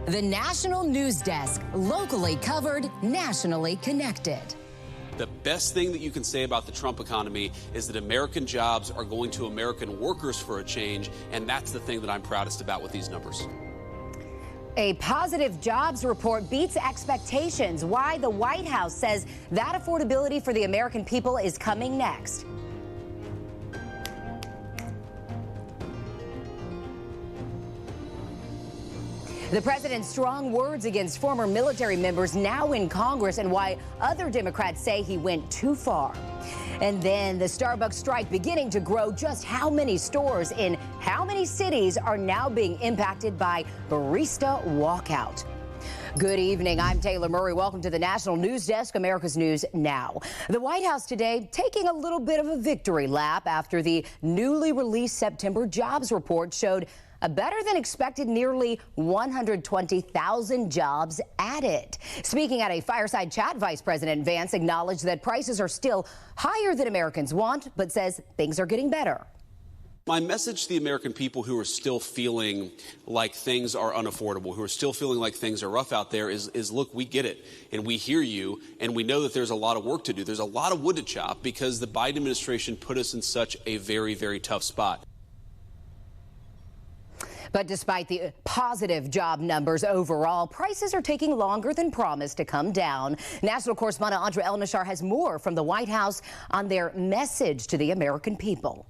The National News Desk, locally covered, nationally connected. The best thing that you can say about the Trump economy is that American jobs are going to American workers for a change, and that's the thing that I'm proudest about with these numbers. A positive jobs report beats expectations. Why the White House says that affordability for the American people is coming next. The president's strong words against former military members now in Congress, and why other Democrats say he went too far. And then the Starbucks strike beginning to grow. Just how many stores in how many cities are now being impacted by barista walkout? Good evening. I'm Taylor Murray. Welcome to the National News Desk, America's News Now. The White House today taking a little bit of a victory lap after the newly released September jobs report showed a better than expected nearly 120,000 jobs added. Speaking at a fireside chat, Vice President Vance acknowledged that prices are still higher than Americans want, but says things are getting better. My message to the American people who are still feeling like things are unaffordable, who are still feeling like things are rough out there is look, we get it, and we hear you, and we know that there's a lot of work to do. There's a lot of wood to chop because the Biden administration put us in such a very, very tough spot. But despite the positive job numbers overall, prices are taking longer than promised to come down. National correspondent Andrea Elnashar has more from the White House on their message to the American people.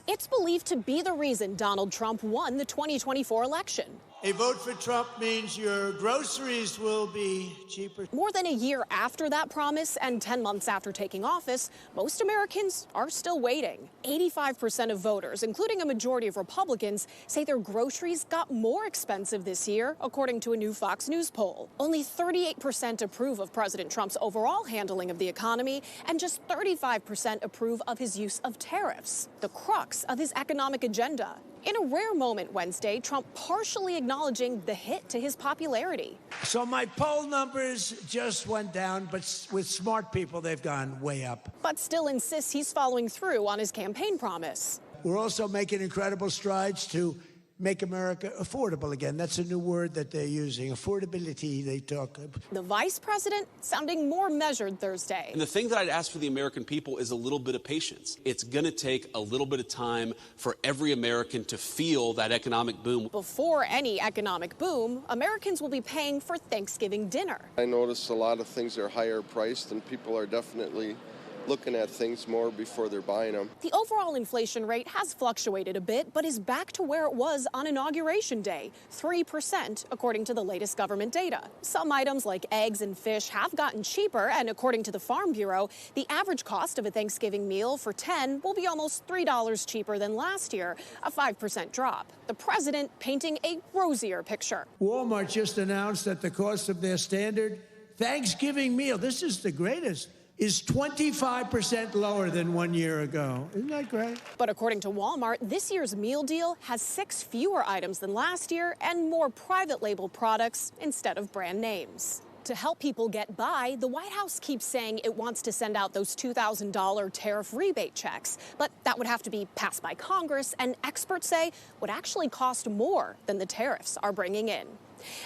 It's believed to be the reason Donald Trump won the 2024 election. A vote for Trump means your groceries will be cheaper. More than a year after that promise and 10 months after taking office, most Americans are still waiting. 85% of voters, including a majority of Republicans, say their groceries got more expensive this year, according to a new Fox News poll. Only 38% approve of President Trump's overall handling of the economy, and just 35% approve of his use of tariffs, the crux of his economic agenda. In a rare moment Wednesday, Trump partially acknowledging the hit to his popularity. So my poll numbers just went down, but with smart people, they've gone way up. But still insists he's following through on his campaign promise. We're also making incredible strides to make America affordable again. That's a new word that they're using, affordability, they talk. The vice president sounding more measured Thursday. And the thing that I'd ask for the American people is a little bit of patience. It's going to take a little bit of time for every American to feel that economic boom. Before any economic boom, Americans will be paying for Thanksgiving dinner. I notice a lot of things are higher priced, and people are definitely looking at things more before they're buying them. The overall inflation rate has fluctuated a bit, but is back to where it was on Inauguration Day, 3%, according to the latest government data. Some items like eggs and fish have gotten cheaper, and according to the Farm Bureau, the average cost of a Thanksgiving meal for 10 will be almost $3 cheaper than last year, a 5% drop. The president painting a rosier picture. Walmart just announced that the cost of their standard Thanksgiving meal, this is the greatest, is 25% lower than 1 year ago. Isn't that great? But according to Walmart, this year's meal deal has 6 fewer items than last year and more private label products instead of brand names. To help people get by, the White House keeps saying it wants to send out those $2,000 tariff rebate checks. But that would have to be passed by Congress, and experts say would actually cost more than the tariffs are bringing in.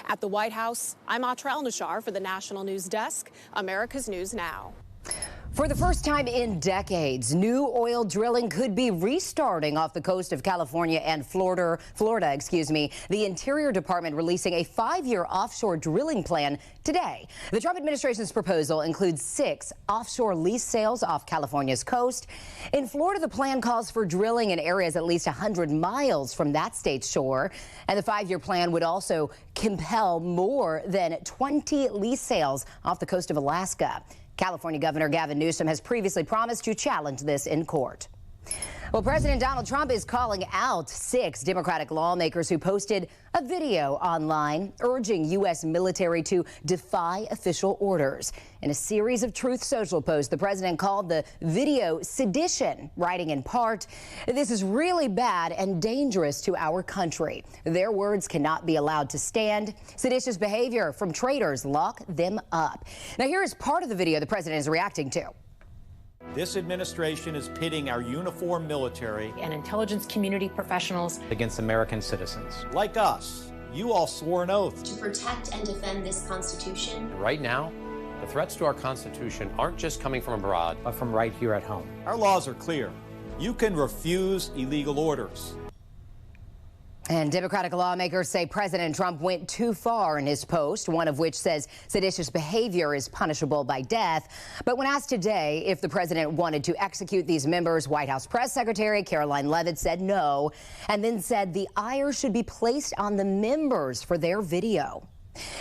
At the White House, I'm Andrea Elnashar for the National News Desk, America's News Now. For the first time in decades, new oil drilling could be restarting off the coast of California and Florida. The Interior Department releasing a 5-year offshore drilling plan today. The Trump administration's proposal includes 6 offshore lease sales off California's coast. In Florida, the plan calls for drilling in areas at least 100 miles from that state's shore. And the 5-year plan would also compel more than 20 lease sales off the coast of Alaska. California Governor Gavin Newsom has previously promised to challenge this in court. Well, President Donald Trump is calling out 6 Democratic lawmakers who posted a video online urging U.S. military to defy official orders. In a series of Truth Social posts, the president called the video sedition, writing in part, "This is really bad and dangerous to our country. Their words cannot be allowed to stand. Seditious behavior from traitors, lock them up." Now, here is part of the video the president is reacting to. This administration is pitting our uniformed military and intelligence community professionals against American citizens like us, You all swore an oath to protect and defend this Constitution. Right now, the threats to our Constitution aren't just coming from abroad, but from right here at home. Our laws are clear. You can refuse illegal orders. And Democratic lawmakers say President Trump went too far in his post, one of which says seditious behavior is punishable by death. But when asked today if the president wanted to execute these members, White House Press Secretary Caroline Leavitt said no, and then said the ire should be placed on the members for their video.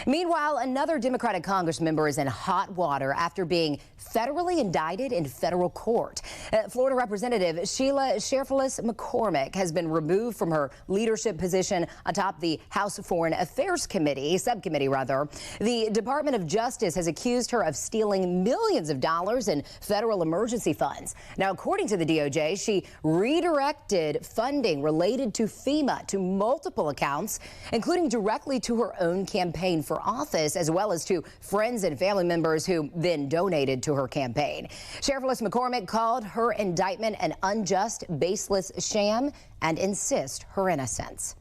Meanwhile, another Democratic Congress member is in hot water after being federally indicted in federal court. Florida Representative Sheila Sherfilis McCormick has been removed from her leadership position atop the House Foreign Affairs subcommittee. The Department of Justice has accused her of stealing millions of dollars in federal emergency funds. Now, according to the DOJ, she redirected funding related to FEMA to multiple accounts, including directly to her own campaign for office, as well as to friends and family members who then donated to her campaign. Sheriff McCormick called her indictment an unjust, baseless sham and insists her innocence.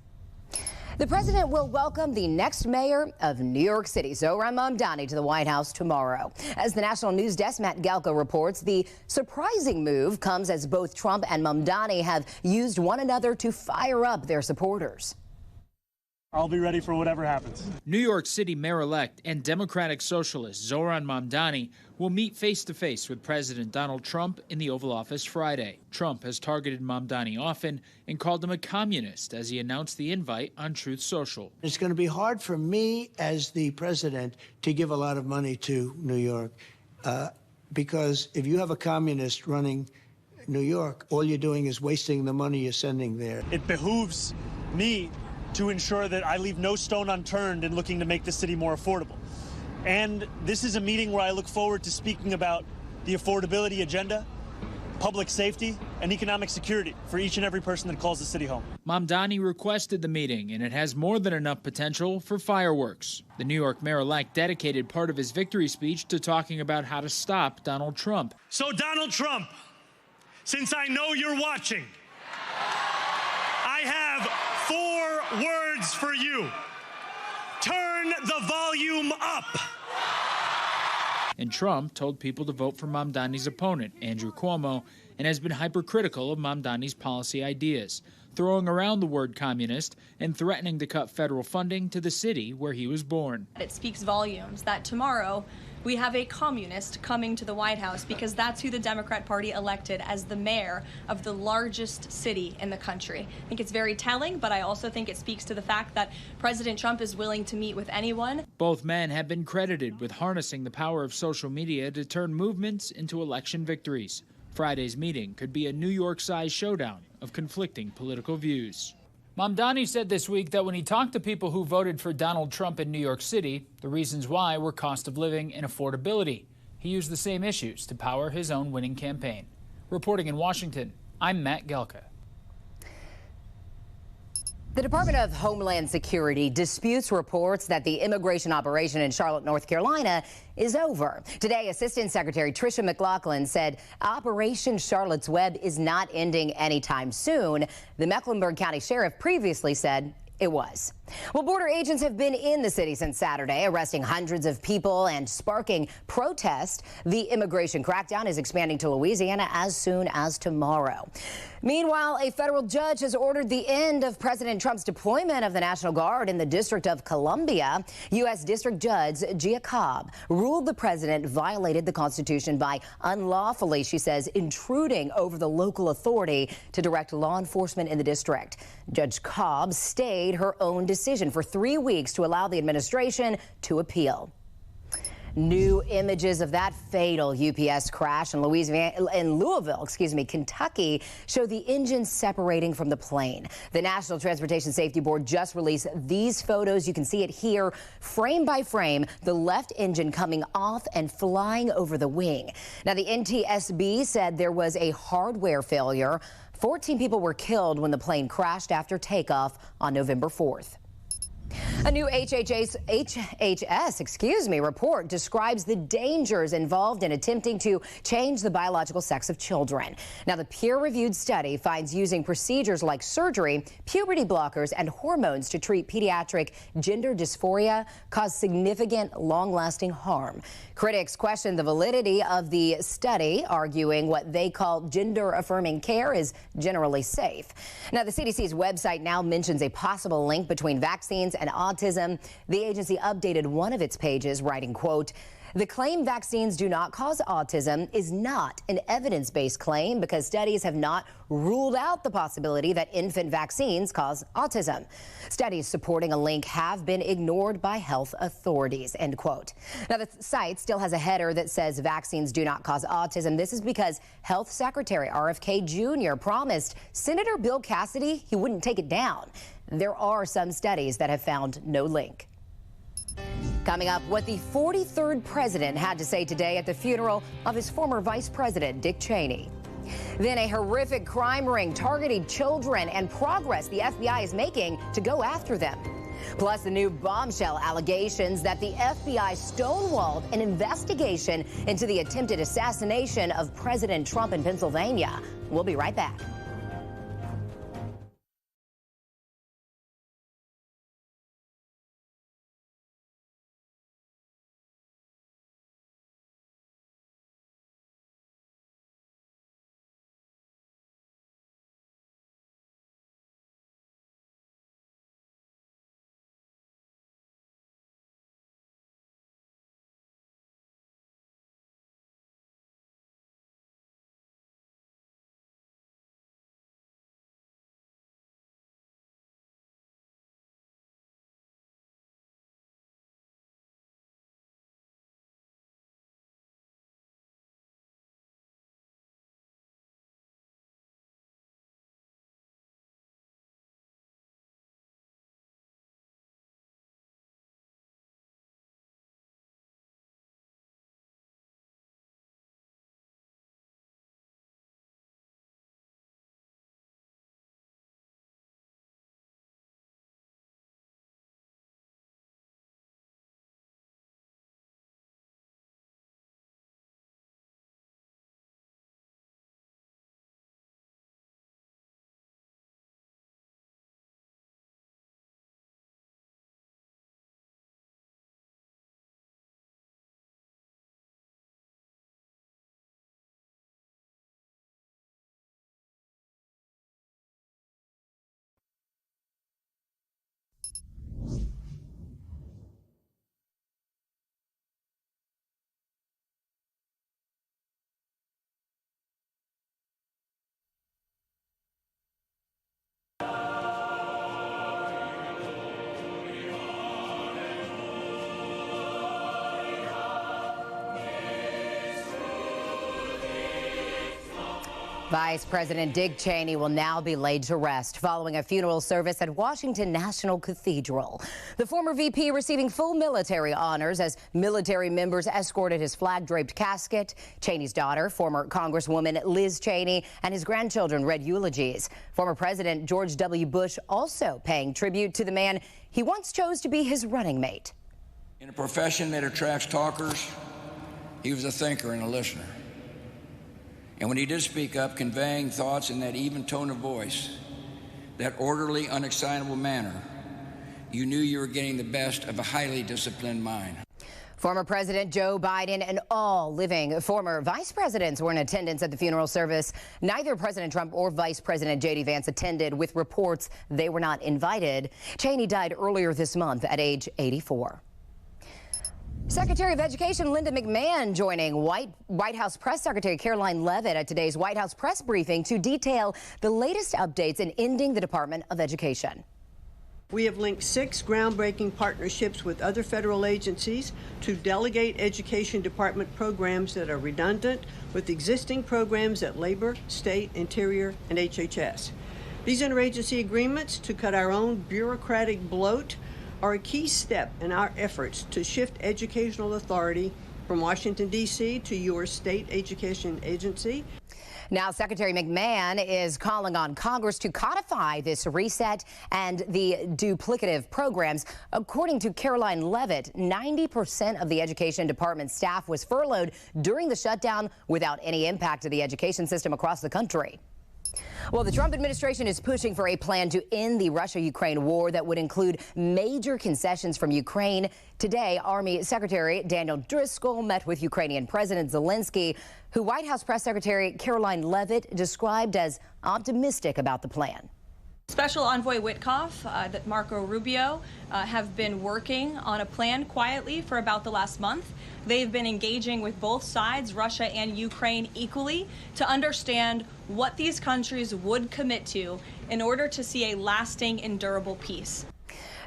The president will welcome the next mayor of New York City, Trump-Mamdani, to the White House tomorrow. As the National News Desk Matt Galko reports, the surprising move comes as both Trump and Mamdani have used one another to fire up their supporters. I'll be ready for whatever happens. New York City Mayor-elect and Democratic Socialist Zohran Mamdani will meet face-to-face with President Donald Trump in the Oval Office Friday. Trump has targeted Mamdani often and called him a communist as he announced the invite on Truth Social. It's going to be hard for me as the president to give a lot of money to New York because if you have a communist running New York, all you're doing is wasting the money you're sending there. It behooves me to ensure that I leave no stone unturned in looking to make the city more affordable. And this is a meeting where I look forward to speaking about the affordability agenda, public safety, and economic security for each and every person that calls the city home. Mamdani requested the meeting, and it has more than enough potential for fireworks. The New York mayor-elect dedicated part of his victory speech to talking about how to stop Donald Trump. So Donald Trump, since I know you're watching, I have 4 words for you. Turn the volume up. And Trump told people to vote for Mamdani's opponent, Andrew Cuomo, and has been hypercritical of Mamdani's policy ideas, throwing around the word communist and threatening to cut federal funding to the city where he was born. It speaks volumes that tomorrow we have a communist coming to the White House because that's who the Democrat Party elected as the mayor of the largest city in the country. I think it's very telling, but I also think it speaks to the fact that President Trump is willing to meet with anyone. Both men have been credited with harnessing the power of social media to turn movements into election victories. Friday's meeting could be a New York-sized showdown of conflicting political views. Mamdani said this week that when he talked to people who voted for Donald Trump in New York City, the reasons why were cost of living and affordability. He used the same issues to power his own winning campaign. Reporting in Washington, I'm Matt Gelka. The Department of Homeland Security disputes reports that the immigration operation in Charlotte, North Carolina is over. Today, Assistant Secretary Tricia McLaughlin said Operation Charlotte's Web is not ending anytime soon. The Mecklenburg County Sheriff previously said it was. Well, border agents have been in the city since Saturday, arresting hundreds of people and sparking protest. The immigration crackdown is expanding to Louisiana as soon as tomorrow. Meanwhile, a federal judge has ordered the end of President Trump's deployment of the National Guard in the District of Columbia. U.S. District Judge Gia Cobb ruled the president violated the Constitution by unlawfully, she says, intruding over the local authority to direct law enforcement in the district. Judge Cobb stayed her own decision for 3 weeks to allow the administration to appeal. New images of that fatal UPS crash in Louisville, Kentucky, show the engine separating from the plane. The National Transportation Safety Board just released these photos. You can see it here, frame by frame, the left engine coming off and flying over the wing. Now, the NTSB said there was a hardware failure. 14 people were killed when the plane crashed after takeoff on November 4th. A new HHS report describes the dangers involved in attempting to change the biological sex of children. Now, the peer-reviewed study finds using procedures like surgery, puberty blockers, and hormones to treat pediatric gender dysphoria cause significant, long-lasting harm. Critics question the validity of the study, arguing what they call gender-affirming care is generally safe. Now, the CDC's website now mentions a possible link between vaccines and autism. The agency updated one of its pages, writing, quote, "The claim vaccines do not cause autism is not an evidence-based claim because studies have not ruled out the possibility that infant vaccines cause autism. Studies supporting a link have been ignored by health authorities," end quote. Now, the site still has a header that says vaccines do not cause autism. This is because Health Secretary RFK Jr. promised Senator Bill Cassidy he wouldn't take it down. There are some studies that have found no link. Coming up, what the 43rd president had to say today at the funeral of his former vice president, Dick Cheney. Then a horrific crime ring targeting children and progress the FBI is making to go after them. Plus, the new bombshell allegations that the FBI stonewalled an investigation into the attempted assassination of President Trump in Pennsylvania. We'll be right back. Vice President Dick Cheney will now be laid to rest following a funeral service at Washington National Cathedral. The former VP receiving full military honors as military members escorted his flag-draped casket. Cheney's daughter, former Congresswoman Liz Cheney, and his grandchildren read eulogies. Former President George W. Bush also paying tribute to the man he once chose to be his running mate. In a profession that attracts talkers, he was a thinker and a listener. And when he did speak up, conveying thoughts in that even tone of voice, that orderly, unexcitable manner, you knew you were getting the best of a highly disciplined mind. Former President Joe Biden and all living former vice presidents were in attendance at the funeral service. Neither President Trump or Vice President J.D. Vance attended, with reports they were not invited. Cheney died earlier this month at age 84. Secretary of Education Linda McMahon joining White House Press Secretary Caroline Leavitt at today's White House press briefing to detail the latest updates in ending the Department of Education. We have linked 6 groundbreaking partnerships with other federal agencies to delegate Education Department programs that are redundant with existing programs at Labor, State, Interior, and HHS. These interagency agreements to cut our own bureaucratic bloat are a key step in our efforts to shift educational authority from Washington, D.C. to your state education agency. Now, Secretary McMahon is calling on Congress to codify this reset and the duplicative programs. According to Caroline Leavitt, 90% of the Education Department staff was furloughed during the shutdown without any impact to the education system across the country. Well, the Trump administration is pushing for a plan to end the Russia-Ukraine war that would include major concessions from Ukraine. Today, Army Secretary Daniel Driscoll met with Ukrainian President Zelensky, who White House Press Secretary Caroline Leavitt described as optimistic about the plan. Special Envoy Witkoff, that Marco Rubio have been working on a plan quietly for about the last month. They've been engaging with both sides, Russia and Ukraine, equally to understand what these countries would commit to in order to see a lasting and durable peace.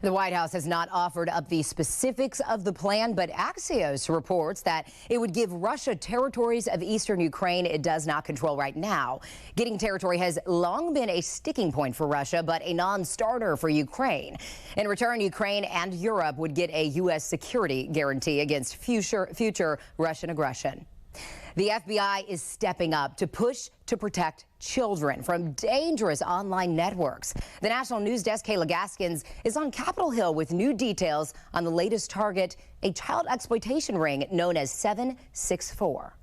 The White House has not offered up the specifics of the plan, but Axios reports that it would give Russia territories of eastern Ukraine it does not control right now. Getting territory has long been a sticking point for Russia, but a non-starter for Ukraine. In return, Ukraine and Europe would get a U.S. security guarantee against future Russian aggression. The FBI is stepping up to push to protect children from dangerous online networks. The National News Desk, Kayla Gaskins, is on Capitol Hill with new details on the latest target, a child exploitation ring known as 764.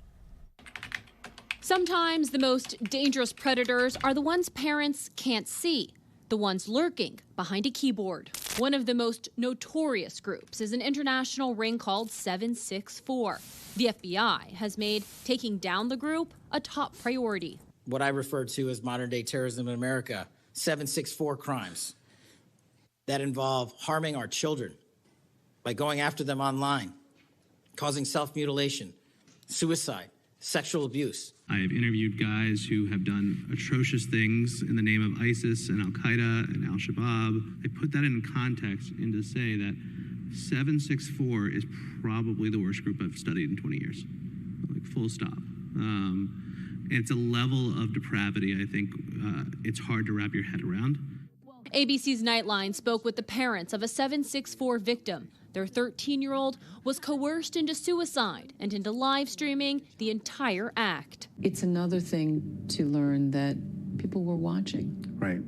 Sometimes the most dangerous predators are the ones parents can't see, the ones lurking behind a keyboard. One of the most notorious groups is an international ring called 764. The FBI has made taking down the group a top priority. What I refer to as modern-day terrorism in America, 764 crimes that involve harming our children by going after them online, causing self-mutilation, suicide, sexual abuse. I have interviewed guys who have done atrocious things in the name of ISIS and Al-Qaeda and Al-Shabaab. I put that in context and to say that 764 is probably the worst group I've studied in 20 years, like full stop. It's a level of depravity, I think, it's hard to wrap your head around. ABC's Nightline spoke with the parents of a 764 victim. Their 13-year-old was coerced into suicide and into live streaming the entire act. It's another thing to learn that people were watching. Right.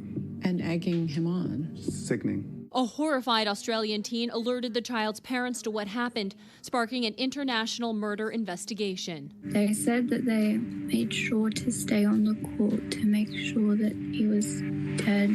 And egging him on. Sickening. A horrified Australian teen alerted the child's parents to what happened, sparking an international murder investigation. They said that they made sure to stay on the court to make sure that he was dead.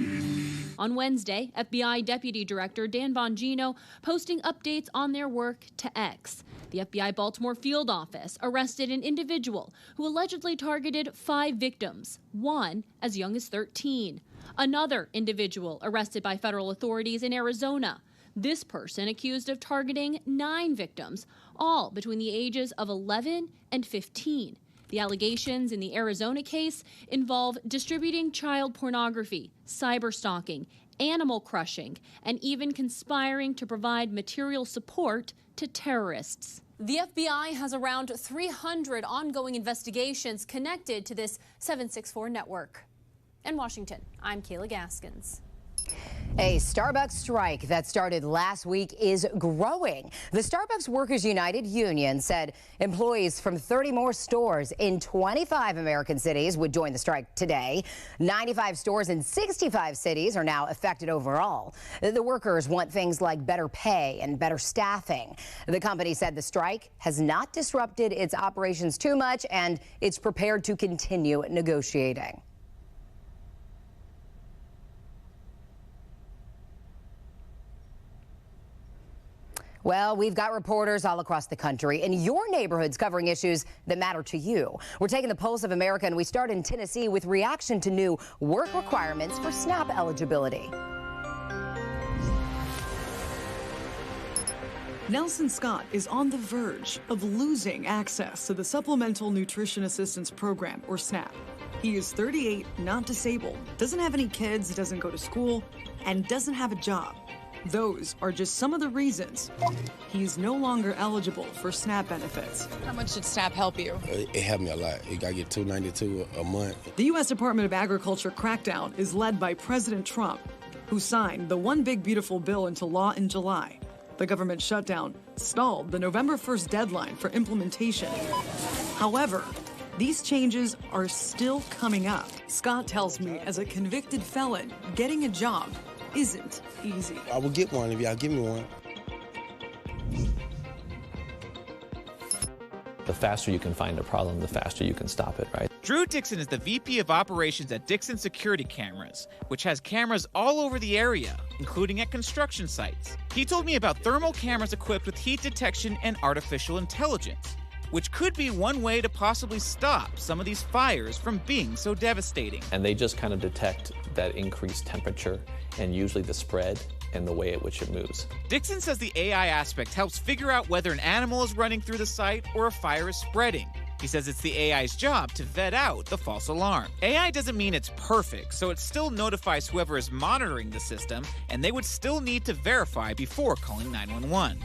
On Wednesday, FBI Deputy Director Dan Bongino posting updates on their work to X. The FBI Baltimore field office arrested an individual who allegedly targeted 5 victims, one as young as 13. Another individual arrested by federal authorities in Arizona. This person accused of targeting 9 victims, all between the ages of 11 and 15. The allegations in the Arizona case involve distributing child pornography, cyberstalking, animal crushing, and even conspiring to provide material support to terrorists. The FBI has around 300 ongoing investigations connected to this 764 network. In Washington, I'm Kayla Gaskins. A Starbucks strike that started last week is growing. The Starbucks Workers United Union said employees from 30 more stores in 25 American cities would join the strike today. 95 stores in 65 cities are now affected overall. The workers want things like better pay and better staffing. The company said the strike has not disrupted its operations too much, and it's prepared to continue negotiating. Well, we've got reporters all across the country in your neighborhoods covering issues that matter to you. We're taking the pulse of America, and we start in Tennessee with reaction to new work requirements for SNAP eligibility. Nelson Scott is on the verge of losing access to the Supplemental Nutrition Assistance Program, or SNAP. He is 38, not disabled, doesn't have any kids, doesn't go to school, and doesn't have a job. Those are just some of the reasons he's no longer eligible for SNAP benefits. How much did SNAP help you? It helped me a lot. I get $292 a month. The U.S. Department of Agriculture crackdown is led by President Trump, who signed the One Big Beautiful Bill into law in July. The government shutdown stalled the November 1st deadline for implementation. However, these changes are still coming up. Scott tells me, as a convicted felon, getting a job isn't easy. I will get one if y'all give me one. The faster you can find a problem, the faster you can stop it, right? Drew Dixon is the VP of Operations at Dixon Security Cameras, which has cameras all over the area, including at construction sites. He told me about thermal cameras equipped with heat detection and artificial intelligence, which could be one way to possibly stop some of these fires from being so devastating. And they just kind of detect that increased temperature and usually the spread and the way at which it moves. Dixon says the AI aspect helps figure out whether an animal is running through the site or a fire is spreading. He says it's the AI's job to vet out the false alarm. AI doesn't mean it's perfect, so it still notifies whoever is monitoring the system, and they would still need to verify before calling 911.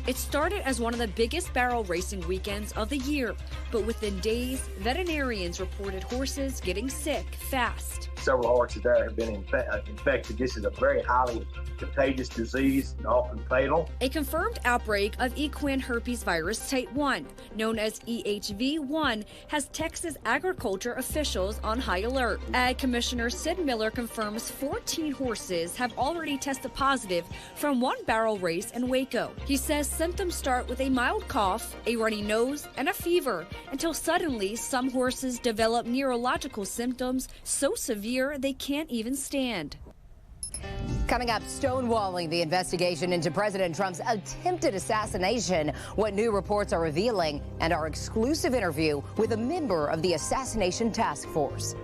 It started as one of the biggest barrel racing weekends of the year, but within days, veterinarians reported horses getting sick fast. Several horses there have been infected. This is a very highly contagious disease and often fatal. A confirmed outbreak of equine herpes virus type 1, known as EHV1, has Texas agriculture officials on high alert. Ag Commissioner Sid Miller confirms 14 horses have already tested positive from one barrel race in Waco. He says symptoms start with a mild cough, a runny nose, and a fever, until suddenly some horses develop neurological symptoms so severe they can't even stand. Coming up, stonewalling the investigation into President Trump's attempted assassination, what new reports are revealing, and our exclusive interview with a member of the assassination task force.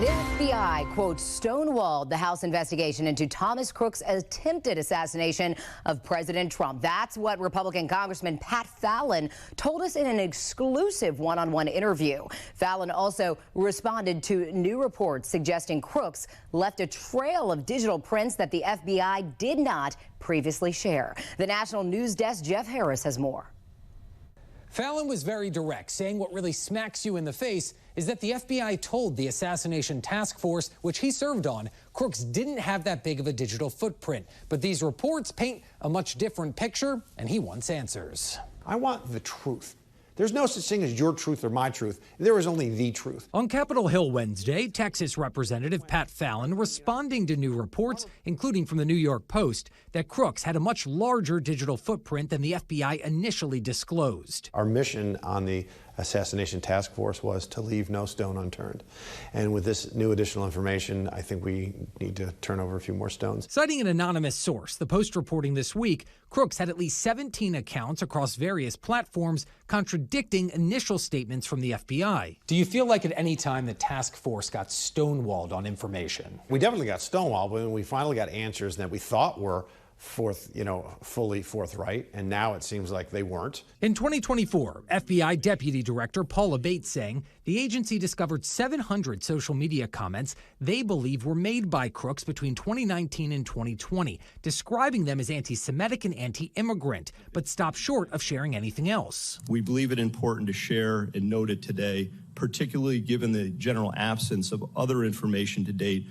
The FBI, quote, stonewalled the House investigation into Thomas Crook's attempted assassination of President Trump. That's what Republican Congressman Pat Fallon told us in an exclusive one-on-one interview. Fallon also responded to new reports suggesting Crooks left a trail of digital prints that the FBI did not previously share. The National News Desk, Jeff Harris, has more. Fallon was very direct, saying what really smacks you in the face is that the FBI told the assassination task force, which he served on, Crooks didn't have that big of a digital footprint. But these reports paint a much different picture, and he wants answers. I want the truth. There's no such thing as your truth or my truth. There is only the truth. On Capitol Hill Wednesday, Texas Representative Pat Fallon responding to new reports, including from the New York Post, that Crooks had a much larger digital footprint than the FBI initially disclosed. Our mission on the assassination task force was to leave no stone unturned. And with this new additional information, I think we need to turn over a few more stones. Citing an anonymous source, the Post reporting this week, Crooks had at least 17 accounts across various platforms contradicting initial statements from the FBI. Do you feel like at any time the task force got stonewalled on information? We definitely got stonewalled when we finally got answers that we thought were fully forthright, and now it seems like they weren't. In 2024, FBI Deputy Director Paula Bates saying the agency discovered 700 social media comments they believe were made by crooks between 2019 and 2020, describing them as anti-Semitic and anti-immigrant, but stopped short of sharing anything else. We believe it important to share and note it today, particularly given the general absence of other information to date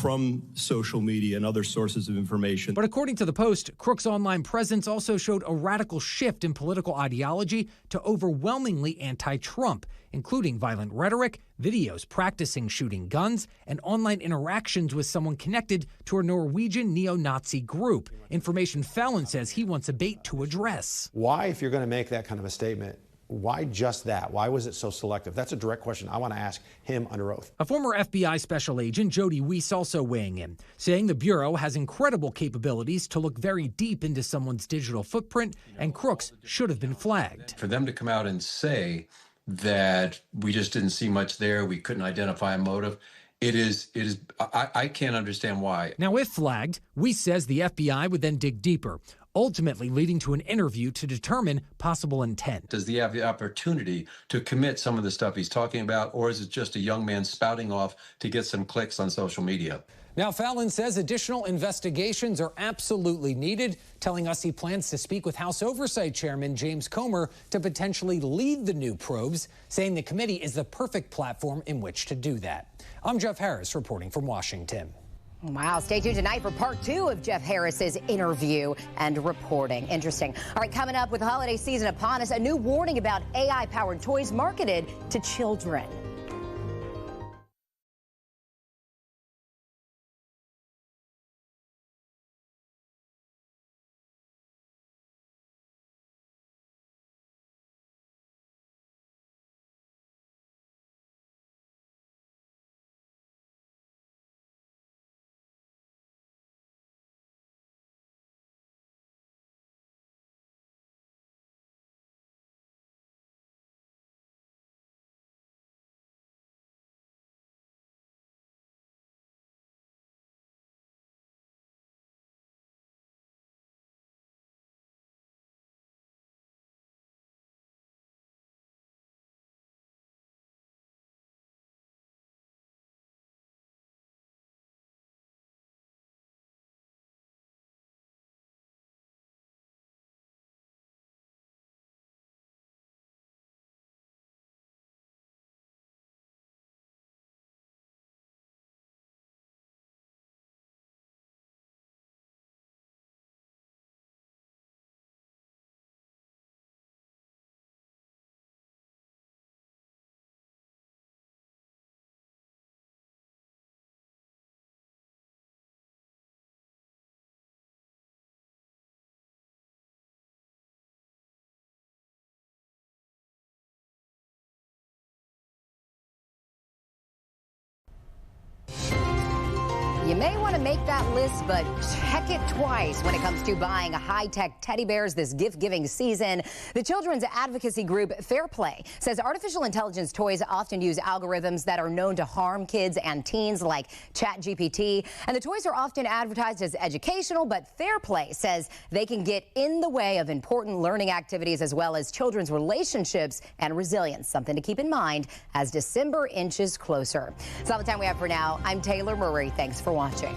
from social media and other sources of information. But according to the Post, Crook's online presence also showed a radical shift in political ideology to overwhelmingly anti-Trump, including violent rhetoric, videos practicing shooting guns, and online interactions with someone connected to a Norwegian neo-Nazi group, information Fallon says he wants a Bate to address. Why, if you're going to make that kind of a statement, why just that? Why was it so selective? That's a direct question I want to ask him under oath. A former FBI special agent, Jody Weiss, also weighing in, saying the Bureau has incredible capabilities to look very deep into someone's digital footprint, and crooks should have been flagged. For them to come out and say that we just didn't see much there, we couldn't identify a motive, I can't understand why. Now, if flagged, Weiss says the FBI would then dig deeper, ultimately leading to an interview to determine possible intent. Does he have the opportunity to commit some of the stuff he's talking about, or is it just a young man spouting off to get some clicks on social media? Now, Fallon says additional investigations are absolutely needed, telling us he plans to speak with House Oversight Chairman James Comer to potentially lead the new probes, saying the committee is the perfect platform in which to do that. I'm Jeff Harris reporting from Washington. Wow, stay tuned tonight for part 2 of Jeff Harris's interview and reporting. Interesting. All right, coming up with the holiday season upon us, a new warning about AI-powered toys marketed to children. You may want to make that list, but check it twice when it comes to buying high-tech teddy bears this gift-giving season. The children's advocacy group Fair Play says artificial intelligence toys often use algorithms that are known to harm kids and teens, like ChatGPT. And the toys are often advertised as educational, but Fair Play says they can get in the way of important learning activities as well as children's relationships and resilience. Something to keep in mind as December inches closer. That's all the time we have for now. I'm Taylor Murray. Thanks for watching.